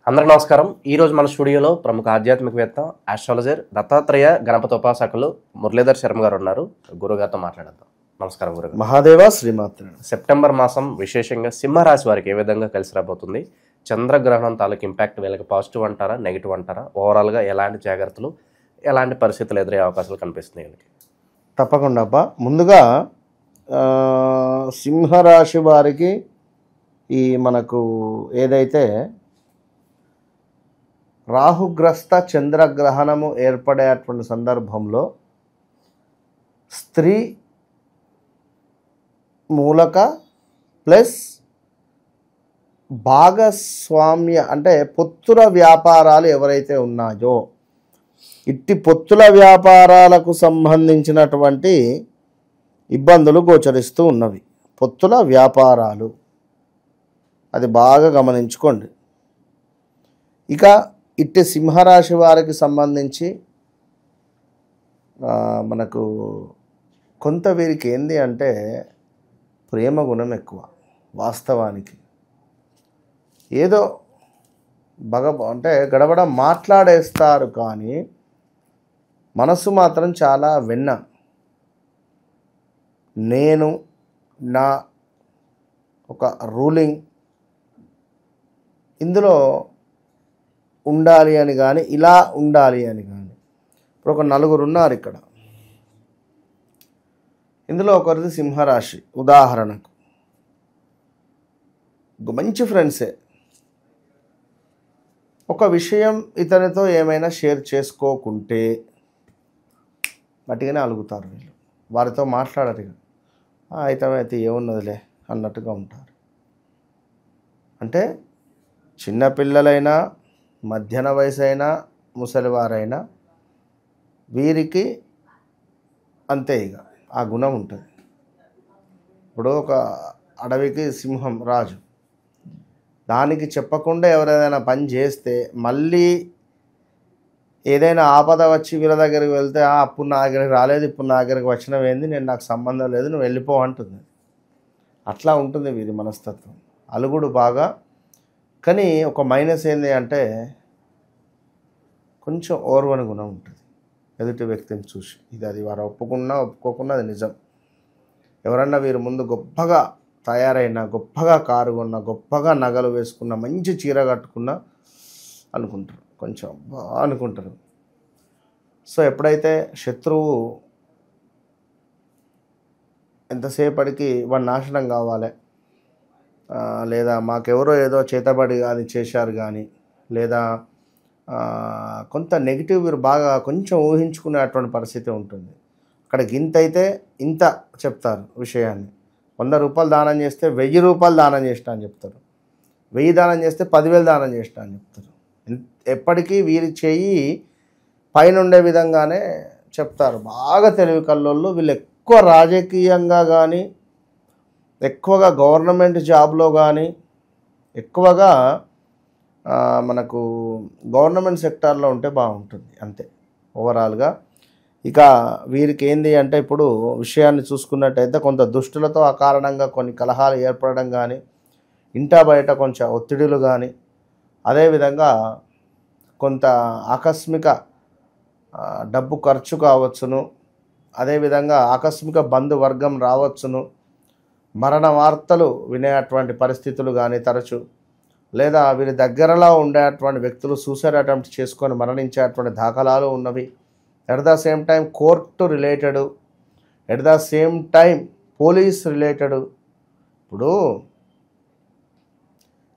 అందరికీ నమస్కారం. ఈరోజు మన స్టూడియోలో ప్రముఖ ఆధ్యాత్మికవేత్త, ఆస్ట్రాలజర్, దత్తాత్రేయ గణపతి ఉపాసకులు మురళీధర్ శర్మ గారు ఉన్నారు. గురుగారితో మాట్లాడదాం. నమస్కారం గురుగారు. మహాదేవ శ్రీమాత్ర. సెప్టెంబర్ మాసం విశేషంగా సింహరాశి వారికి ఏ విధంగా కలిసి రాబోతుంది? చంద్రగ్రహణం తాలూకు ఇంపాక్ట్ వీళ్ళకి పాజిటివ్ అంటారా, నెగిటివ్ అంటారా? ఓవరాల్గా ఎలాంటి జాగ్రత్తలు, ఎలాంటి పరిస్థితులు ఎదురయ్యే అవకాశాలు కనిపిస్తున్నాయి వీళ్ళకి? తప్పకుండా అబ్బా. ముందుగా సింహరాశి వారికి ఈ మనకు ఏదైతే రాహుగ్రస్త చంద్రగ్రహణము ఏర్పడేటువంటి సందర్భంలో స్త్రీ మూలక ప్లస్ భాగస్వామ్య అంటే పొత్తుల వ్యాపారాలు ఎవరైతే ఉన్నాయో ఇట్టి పొత్తుల వ్యాపారాలకు సంబంధించినటువంటి ఇబ్బందులు గోచరిస్తూ ఉన్నవి. పొత్తుల వ్యాపారాలు అది బాగా గమనించుకోండి. ఇక ఇట్టి సింహరాశి వారికి సంబంధించి మనకు కొంత వీరికి ఏంది అంటే ప్రేమ గుణం ఎక్కువ. వాస్తవానికి ఏదో అంటే గడబడ మాట్లాడేస్తారు, కానీ మనసు మాత్రం చాలా వెన్న. నేను నా ఒక రూలింగ్ ఇందులో ఉండాలి అని కానీ, ఇలా ఉండాలి అని కానీ. ఇప్పుడు ఒక నలుగురు ఉన్నారు ఇక్కడ. ఇందులో ఒకరిది సింహరాశి. ఉదాహరణకు మంచి ఫ్రెండ్సే. ఒక విషయం ఇతనితో ఏమైనా షేర్ చేసుకోకుంటే గట్టిగానే అలుగుతారు వీళ్ళు. వారితో మాట్లాడరు. ఇక అయితే ఏమున్నదిలే అన్నట్టుగా ఉంటారు. అంటే చిన్నపిల్లలైనా, మధ్యన వయసు అయినా, ముసలివారైనా వీరికి అంతే. ఇక ఆ గుణం ఉంటుంది. ఇప్పుడు ఒక అడవికి సింహం రాజు. దానికి చెప్పకుండా ఎవరైనా పని చేస్తే మళ్ళీ ఏదైనా ఆపద వచ్చి వీళ్ళ దగ్గరికి వెళ్తే, అప్పుడు నా దగ్గరికి రాలేదు, ఇప్పుడు నా దగ్గరికి వచ్చినవేంది, నాకు సంబంధం లేదు, నువ్వు వెళ్ళిపో అంటుంది. అట్లా ఉంటుంది వీరి మనస్తత్వం. అలుగుడు బాగా. కానీ ఒక మైనస్ ఏంది అంటే కొంచెం ఓర్వని గుణం ఉంటుంది ఎదుటి వ్యక్తిని చూసి. అది వారు ఒప్పుకోకున్నా అది నిజం. ఎవరన్నా వీరు ముందు గొప్పగా తయారైనా, గొప్పగా కారు కొన్నా, గొప్పగా నగలు వేసుకున్న, మంచి చీర కట్టుకున్నా అనుకుంటారు, కొంచెం అనుకుంటారు. సో ఎప్పుడైతే శత్రువు ఎంతసేపటికి వాడు నాశనం కావాలి, లేదా మాకెవరో ఏదో చేతబడి కానీ చేశారు కానీ, లేదా కొంత నెగిటివ్ వీరు బాగా కొంచెం ఊహించుకునేటువంటి పరిస్థితి ఉంటుంది. అక్కడ గింత అయితే ఇంత చెప్తారు విషయాన్ని. 100 రూపాయలు దానం చేస్తే 1000 రూపాయలు దానం చేసినా అని చెప్తారు. 1000 దానం చేస్తే 10,000 దానం చేసినా అని చెప్తారు. ఎప్పటికీ వీరి చేయి పైన ఉండే విధంగానే చెప్తారు. బాగా తెలివి కల్లోళ్ళు వీళ్ళు. ఎక్కువ రాజకీయంగా కానీ, ఎక్కువగా గవర్నమెంట్ జాబ్లో కానీ, ఎక్కువగా మనకు గవర్నమెంట్ సెక్టార్లో ఉంటే బాగుంటుంది అంతే ఓవరాల్గా. ఇక వీరికి ఏంది అంటే ఇప్పుడు విషయాన్ని చూసుకున్నట్టయితే కొంత దుష్టులతో అకారణంగా కొన్ని కలహాలు ఏర్పడడం కానీ, ఇంటా బయట కొంచెం ఒత్తిడులు కానీ, అదేవిధంగా కొంత ఆకస్మిక డబ్బు ఖర్చు కావచ్చును, అదేవిధంగా ఆకస్మిక బంధువర్గం రావచ్చును, మరణ వార్తలు వినేటువంటి పరిస్థితులు కానీ తరచు, లేదా వీరి దగ్గరలో ఉండేటువంటి వ్యక్తులు సూసైడ్ అటెంప్ట్ చేసుకొని మరణించేటువంటి దాఖలాలు ఉన్నవి. At the same time court related, at the same time police related. ఇప్పుడు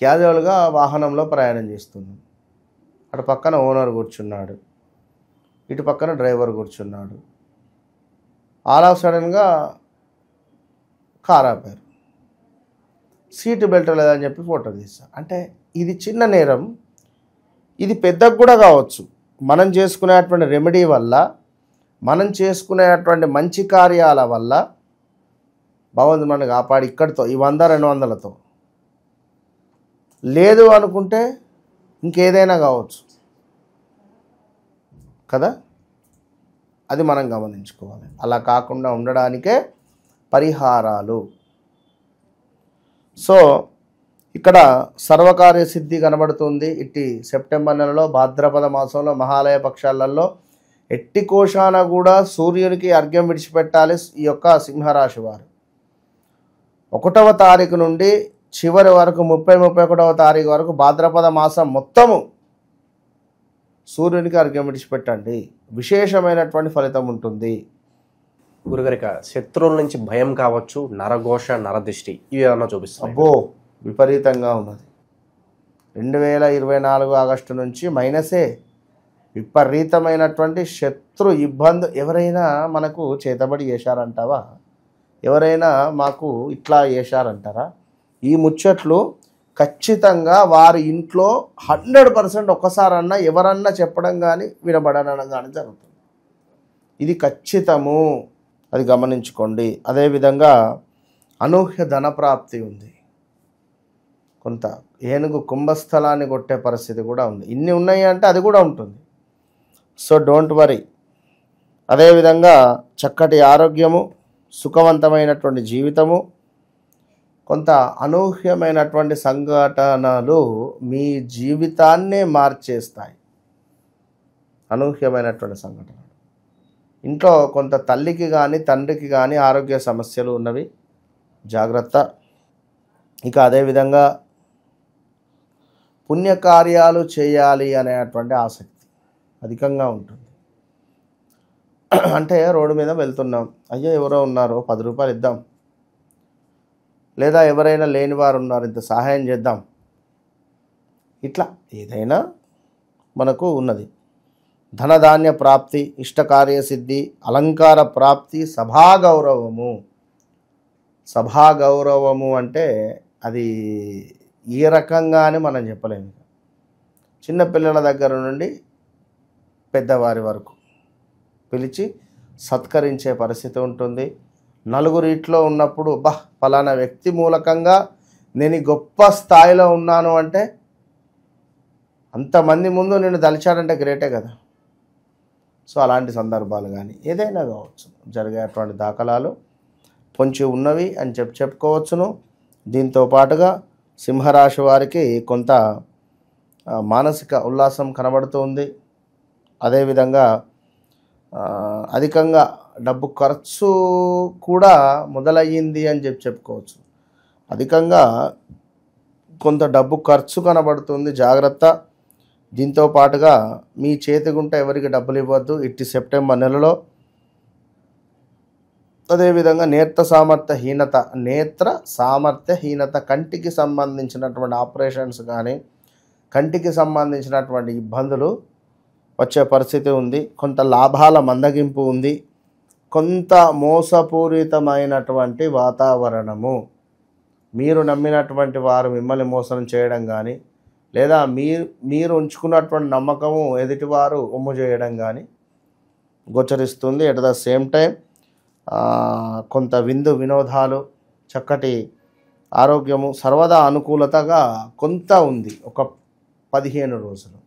క్యాజువల్గా వాహనంలో ప్రయాణం చేస్తున్నాం, అటు పక్కన ఓనర్ కూర్చున్నాడు, ఇటు పక్కన డ్రైవర్ కూర్చున్నాడు. ఆల్ ఆఫ్ సడన్గా కార్ ఆపారు, సీటు బెల్ట్ లేదని చెప్పి ఫోటో తీస్తాం. అంటే ఇది చిన్న నేరం, ఇది పెద్దకు కూడా కావచ్చు. మనం చేసుకునేటువంటి రెమెడీ వల్ల, మనం చేసుకునేటువంటి మంచి కార్యాల వల్ల భగవంతుడు మనకు కాపాడి ఇక్కడితో ఈ 100-200లతో. లేదు అనుకుంటే ఇంకేదైనా కావచ్చు కదా. అది మనం గమనించుకోవాలి. అలా కాకుండా ఉండడానికే పరిహారాలు. సో ఇక్కడ సర్వకార్య సిద్ధి కనబడుతుంది. ఇట్టి సెప్టెంబర్ నెలలో భాద్రపద మాసంలో మహాలయ పక్షాలలో ఎట్టి కోశాన కూడా సూర్యునికి అర్ఘ్యం విడిచిపెట్టాలి. ఈ యొక్క సింహరాశి వారు 1వ తారీఖు నుండి చివరి వరకు 31వ తారీఖు వరకు భాద్రపద మాసం మొత్తము సూర్యునికి అర్ఘ్యం విడిచిపెట్టండి. విశేషమైనటువంటి ఫలితం ఉంటుంది. గురుగారిక శత్రువుల నుంచి భయం కావచ్చు, నరఘోష, నరదిష్టి ఇవి ఏమన్నా చూపిస్తాయి? అబ్బో విపరీతంగా ఉన్నది. 2024 ఆగస్టు నుంచి మైనసే. విపరీతమైనటువంటి శత్రు ఇబ్బంది. ఎవరైనా మనకు చేతబడి చేశారంటావా? ఎవరైనా మాకు ఇట్లా చేశారంటారా? ఈ ముచ్చట్లు ఖచ్చితంగా వారి ఇంట్లో 100% ఒక్కసారన్నా ఎవరన్నా చెప్పడం కానీ వినబడడం కానీ జరుగుతుంది. ఇది ఖచ్చితము, అది గమనించుకోండి. అదేవిధంగా అనూహ్య ధనప్రాప్తి ఉంది. కొంత ఏనుగు కుంభస్థలాన్ని కొట్టే పరిస్థితి కూడా ఉంది. ఇన్ని ఉన్నాయి అంటే అది కూడా ఉంటుంది. So don't worry. అదేవిధంగా చక్కటి ఆరోగ్యము, సుఖవంతమైనటువంటి జీవితము, కొంత అనూహ్యమైనటువంటి సంఘటనలు మీ జీవితాన్నే మార్చేస్తాయి. అనూహ్యమైనటువంటి సంఘటనలు. ఇంట్లో కొంత తల్లికి కానీ తండ్రికి కానీ ఆరోగ్య సమస్యలు ఉన్నవి, జాగ్రత్త. ఇక అదేవిధంగా పుణ్యకార్యాలు చేయాలి అనేటువంటి ఆసక్తి అధికంగా ఉంటుంది. అంటే రోడ్డు మీద వెళ్తున్నాం, అయ్యో ఎవరో ఉన్నారు, 10 రూపాయలు ఇద్దాం, లేదా ఎవరైనా లేని వారు ఉన్నారు, ఇంత సహాయం చేద్దాం, ఇట్లా ఏదైనా మనకు ఉన్నది. ధనధాన్య ప్రాప్తి, ఇష్టకార్య సిద్ధి, అలంకార ప్రాప్తి, సభాగౌరవము. సభాగౌరవము అంటే అది ఏ రకంగానే మనం చెప్పలేము. చిన్నపిల్లల దగ్గర నుండి పెద్దవారి వరకు పిలిచి సత్కరించే పరిస్థితి ఉంటుంది. నలుగురిట్లో ఉన్నప్పుడు ఫలానా వ్యక్తి మూలకంగా నేను గొప్ప స్థాయిలో ఉన్నాను అంటే అంతమంది ముందు నేను దలిచాడంటే గ్రేటే కదా. సో అలాంటి సందర్భాలు కానీ ఏదైనా కావచ్చు జరిగేటువంటి దాఖలాలు పొంచి ఉన్నవి అని చెప్పుకోవచ్చును. దీంతో పాటుగా సింహరాశి వారికి కొంత మానసిక ఉల్లాసం కనబడుతుంది. అదేవిధంగా అధికంగా డబ్బు ఖర్చు కూడా మొదలయ్యింది అని చెప్పుకోవచ్చు. అధికంగా కొంత డబ్బు ఖర్చు కనబడుతుంది, జాగ్రత్త. దీంతో పాటుగా మీ చేతిగుంట ఎవరికి డబ్బులు ఇవ్వద్దు ఇట్టి సెప్టెంబర్ నెలలో. అదేవిధంగా నేత్ర సామర్థ్యహీనత, కంటికి సంబంధించినటువంటి ఆపరేషన్స్ కానీ కంటికి సంబంధించినటువంటి ఇబ్బందులు వచ్చే పరిస్థితి ఉంది. కొంత లాభాల మందగింపు ఉంది. కొంత మోసపూరితమైనటువంటి వాతావరణము. మీరు నమ్మినటువంటి వారు మిమ్మల్ని మోసం చేయడం కానీ, లేదా మీరు ఉంచుకున్నటువంటి నమ్మకము ఎదుటివారు ఒమ్ము చేయడం కానీ గోచరిస్తుంది. ఎట్ ద సేమ్ టైం కొంత వినోదాలు, చక్కటి ఆరోగ్యము, సర్వదా అనుకూలతగా కొంత ఉంది ఒక 15 రోజులు.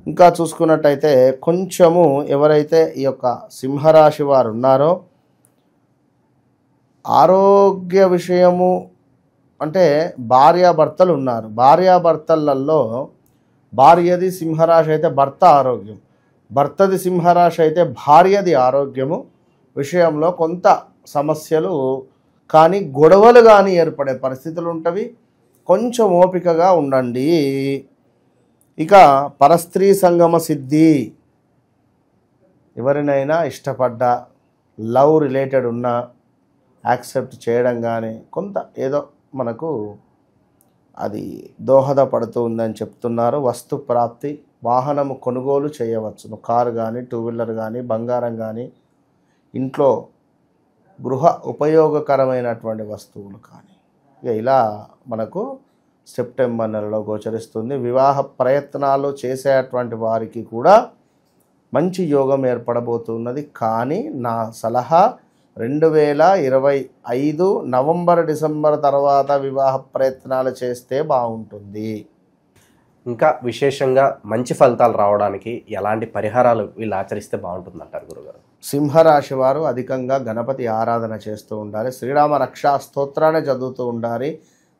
ఇంకా చూసుకున్నట్టయితే కొంచెము ఎవరైతే ఈ యొక్క సింహరాశి వారు ఉన్నారో ఆరోగ్య విషయము అంటే భార్యాభర్తలు ఉన్నారు. భార్యాభర్తలలో భార్యది సింహరాశి అయితే భర్త ఆరోగ్యం, భర్తది సింహరాశి అయితే భార్యది ఆరోగ్యము విషయంలో కొంత సమస్యలు కానీ గొడవలు కానీ ఏర్పడే పరిస్థితులు ఉంటవి. కొంచెం ఓపికగా ఉండండి. ఇక పరస్త్రీ సంగమ సిద్ధి. ఎవరినైనా ఇష్టపడ్డా, లవ్ రిలేటెడ్ ఉన్నా యాక్సెప్ట్ చేయడం కానీ కొంత ఏదో మనకు అది దోహదపడుతూ ఉందని చెప్తున్నారు. వస్తు ప్రాప్తి, వాహనము కొనుగోలు చేయవచ్చును. కారు కానీ, 2 వీలర్ కానీ, బంగారం కానీ, ఇంట్లో గృహ ఉపయోగకరమైనటువంటి వస్తువులు కానీ ఇలా మనకు సెప్టెంబర్ నెలలో గోచరిస్తుంది. వివాహ ప్రయత్నాలు చేసేటువంటి వారికి కూడా మంచి యోగం ఏర్పడబోతున్నది. కానీ నా సలహా 2025 నవంబర్, డిసెంబర్ తర్వాత వివాహ ప్రయత్నాలు చేస్తే బాగుంటుంది. ఇంకా విశేషంగా మంచి ఫలితాలు రావడానికి ఎలాంటి పరిహారాలు వీళ్ళు ఆచరిస్తే బాగుంటుంది అంటారు గురుగారు? సింహరాశి వారు అధికంగా గణపతి ఆరాధన చేస్తూ ఉండాలి. శ్రీరామ రక్షా స్తోత్రాన్ని చదువుతూ ఉండాలి.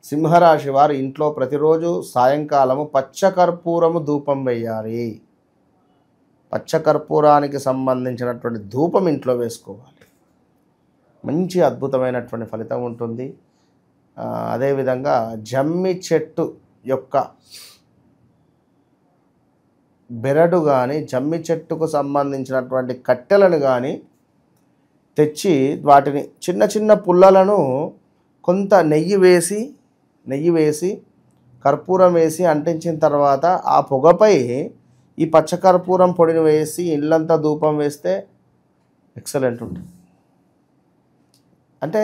సింహరాశి వారు ఇంట్లో ప్రతిరోజు సాయంకాలము పచ్చకర్పూరము ధూపం వేయాలి. పచ్చకర్పూరానికి సంబంధించినటువంటి ధూపం ఇంట్లో వేసుకోవాలి. మంచి అద్భుతమైనటువంటి ఫలితం ఉంటుంది. అదేవిధంగా జమ్మి చెట్టు యొక్క బెరడు కానీ, జమ్మి చెట్టుకు సంబంధించినటువంటి కట్టెలను కానీ తెచ్చి వాటిని చిన్న చిన్న పుల్లలను కొంత నెయ్యి వేసి కర్పూరం వేసి అంటించిన తర్వాత ఆ పొగపై ఈ పచ్చకర్పూరం పొడిని వేసి ఇల్లంతా ధూపం వేస్తే ఎక్సలెంట్ ఉంటుంది. అంటే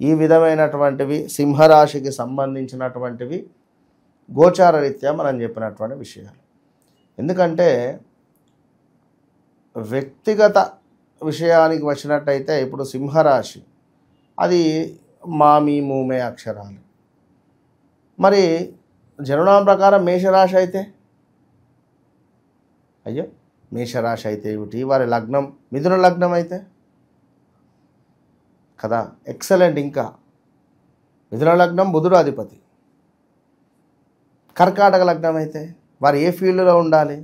ఈ విధమైనటువంటివి సింహరాశికి సంబంధించినటువంటివి గోచార రీత్యా మనం చెప్పినటువంటి విషయాలు. ఎందుకంటే వ్యక్తిగత విషయానికి వచ్చినట్టయితే ఇప్పుడు సింహరాశి అది మామి మూమే అక్షరాలు. మరి జననామ ప్రకారం మేషరాశి అయితే అయ్యో మేషరాశి అయితే ఏమిటి, వారి లగ్నం మిథున లగ్నం అయితే కదా ఎక్సలెంట్. ఇంకా మిథున లగ్నం బుధుడు అధిపతి. కర్కాటక లగ్నం అయితే వారు ఏ ఫీల్డ్లో ఉండాలి,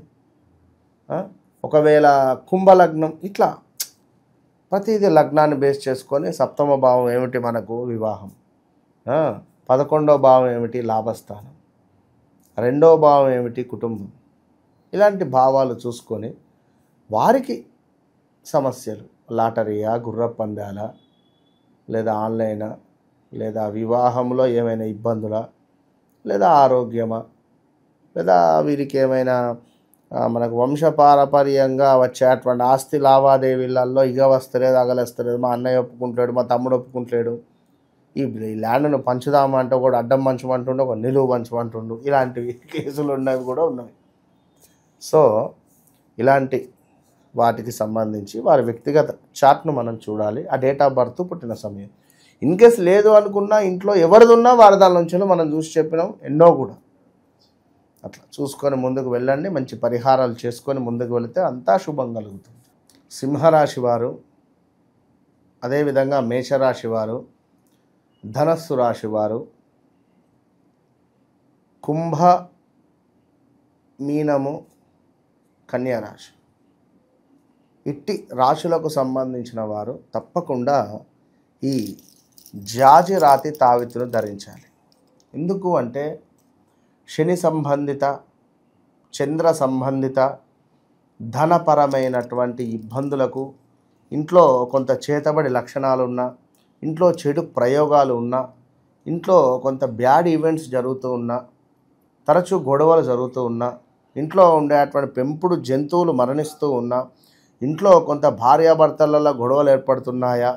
ఒకవేళ కుంభలగ్నం, ఇట్లా ప్రతిదీ లగ్నాన్ని బేస్ చేసుకొని సప్తమ భావం ఏమిటి మనకు వివాహం, 11వ భావం ఏమిటి లాభస్థానం, 2వ భావం ఏమిటి కుటుంబం, ఇలాంటి భావాలు చూసుకొని వారికి సమస్యలు లాటరీయా, గుర్ర పందాల, లేదా ఆన్లైనా, లేదా వివాహంలో ఏమైనా ఇబ్బందులా, లేదా ఆరోగ్యమా, లేదా వీరికి ఏమైనా మనకు వంశపారపర్యంగా వచ్చేటువంటి ఆస్తి లావాదేవీలలో ఇగ వస్తలేదు, అగలేస్తలేదు, మా అన్నయ్య ఒప్పుకుంటాడు, మా తమ్ముడు ఒప్పుకుంటలేడు, ఈ ల్యాండ్ను పంచుదామంటే కూడా అడ్డం పంచమంటుండు, ఒక నిలువు పంచమంటుండు, ఇలాంటివి కేసులు ఉన్నవి కూడా ఉన్నవి. సో ఇలాంటి వాటికి సంబంధించి వారి వ్యక్తిగత చార్ట్ను మనం చూడాలి. ఆ డేట్ ఆఫ్ బర్త్, పుట్టిన సమయం. ఇన్ కేసు లేదు అనుకున్నా ఇంట్లో ఎవరిది ఉన్నా వారి దాని నుంచి మనం చూసి చెప్పినాం ఎన్నో కూడా. అట్లా చూసుకొని ముందుకు వెళ్ళండి. మంచి పరిహారాలు చేసుకొని ముందుకు వెళితే అంతా శుభం కలుగుతుంది. సింహరాశి వారు, అదేవిధంగా మేషరాశి వారు, ధనస్సు రాశి వారు, కుంభ, మీనము, కన్యారాశి, ఇట్టి రాశులకు సంబంధించిన వారు తప్పకుండా ఈ జాజి రాతి తావితును ధరించాలి. ఎందుకు అంటే శని సంబంధిత, చంద్ర సంబంధిత ధనపరమైనటువంటి ఇబ్బందులకు, ఇంట్లో కొంత చేతబడి లక్షణాలు ఉన్నా, ఇంట్లో చెడు ప్రయోగాలు ఉన్నా, ఇంట్లో కొంత బ్యాడ్ ఈవెంట్స్ జరుగుతూ ఉన్నా, తరచూ గొడవలు జరుగుతూ ఉన్నా, ఇంట్లో ఉండేటువంటి పెంపుడు జంతువులు మరణిస్తూ ఉన్నా, ఇంట్లో కొంత భార్యాభర్తలలో గొడవలు ఏర్పడుతున్నాయా,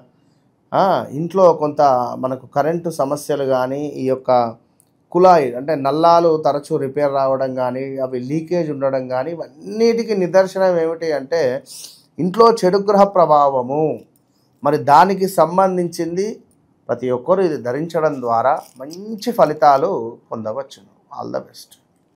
ఇంట్లో కొంత మనకు కరెంటు సమస్యలు కానీ, ఈ యొక్క కుళాయి అంటే నల్లాలు తరచూ రిపేర్ రావడం కానీ, అవి లీకేజ్ ఉండడం కానీ, ఇవన్నిటికీ నిదర్శనం ఏమిటి అంటే ఇంట్లో చెడు గ్రహ ప్రభావము. మరి దానికి సంబంధించింది ప్రతి ఒక్కరూ ఇది ధరించడం ద్వారా మంచి ఫలితాలు పొందవచ్చును. All the best.